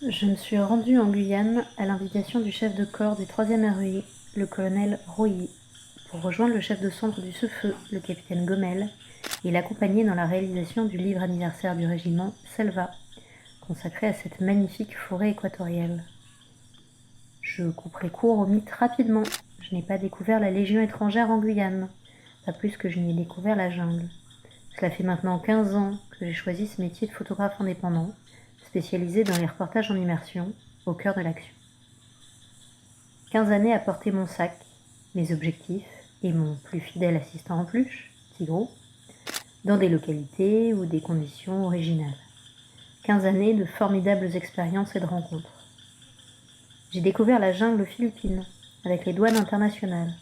Je me suis rendue en Guyane à l'invitation du chef de corps du 3e REI, le colonel Roilly, pour rejoindre le chef de centre du Sefeu, le capitaine Gomel, et l'accompagner dans la réalisation du livre anniversaire du régiment Selva, consacré à cette magnifique forêt équatoriale. Je couperai court au mythe rapidement. Je n'ai pas découvert la Légion étrangère en Guyane, pas plus que je n'y ai découvert la jungle. Cela fait maintenant 15 ans que j'ai choisi ce métier de photographe indépendant, spécialisé dans les reportages en immersion, au cœur de l'action. 15 années à porter mon sac, mes objectifs et mon plus fidèle assistant en peluche, Tigrou, dans des localités ou des conditions originales. 15 années de formidables expériences et de rencontres. J'ai découvert la jungle philippine, avec les douanes internationales.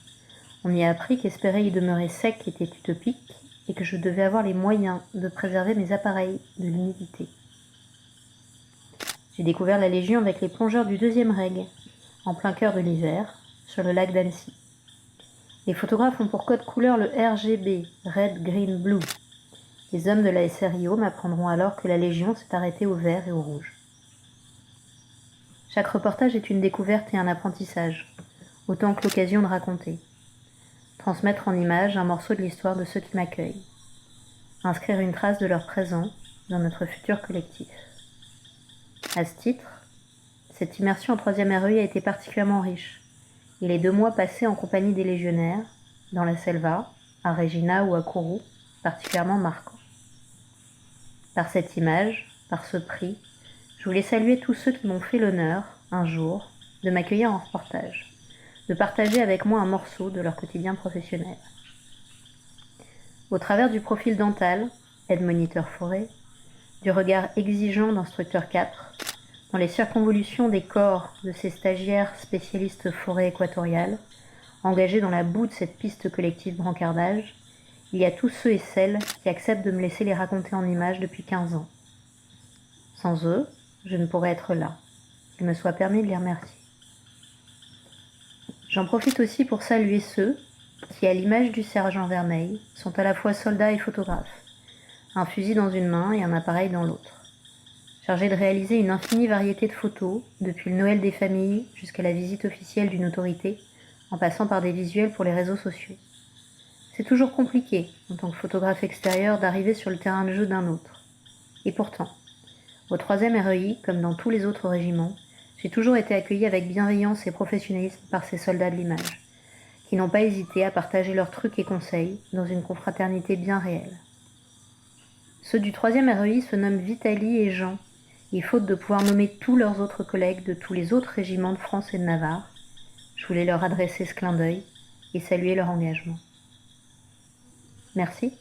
On y a appris qu'espérer y demeurer sec était utopique et que je devais avoir les moyens de préserver mes appareils de l'humidité. J'ai découvert la Légion avec les plongeurs du 2e reg, en plein cœur de l'hiver, sur le lac d'Annecy. Les photographes ont pour code couleur le RGB, Red, Green, Blue. Les hommes de la SRIO m'apprendront alors que la Légion s'est arrêtée au vert et au rouge. Chaque reportage est une découverte et un apprentissage, autant que l'occasion de raconter. Transmettre en images un morceau de l'histoire de ceux qui m'accueillent. Inscrire une trace de leur présent dans notre futur collectif. À ce titre, cette immersion en 3e REI a été particulièrement riche, et les 2 mois passés en compagnie des légionnaires, dans la Selva, à Regina ou à Kourou, particulièrement marquants. Par cette image, par ce prix, je voulais saluer tous ceux qui m'ont fait l'honneur, un jour, de m'accueillir en reportage, de partager avec moi un morceau de leur quotidien professionnel. Au travers du profil dental, aide-moniteur forêt, du regard exigeant d'instructeur 4, dans les circonvolutions des corps de ces stagiaires spécialistes forêt équatoriale, engagés dans la boue de cette piste collective brancardage, il y a tous ceux et celles qui acceptent de me laisser les raconter en images depuis 15 ans. Sans eux, je ne pourrais être là. Il me soit permis de les remercier. J'en profite aussi pour saluer ceux qui, à l'image du sergent Vermeil, sont à la fois soldats et photographes, un fusil dans une main et un appareil dans l'autre, chargés de réaliser une infinie variété de photos, depuis le Noël des familles jusqu'à la visite officielle d'une autorité, en passant par des visuels pour les réseaux sociaux. C'est toujours compliqué, en tant que photographe extérieur, d'arriver sur le terrain de jeu d'un autre. Et pourtant, au 3e REI, comme dans tous les autres régiments, j'ai toujours été accueilli avec bienveillance et professionnalisme par ces soldats de l'image, qui n'ont pas hésité à partager leurs trucs et conseils dans une confraternité bien réelle. Ceux du 3e REI se nomment Vitali et Jean, et faute de pouvoir nommer tous leurs autres collègues de tous les autres régiments de France et de Navarre, je voulais leur adresser ce clin d'œil et saluer leur engagement. Merci.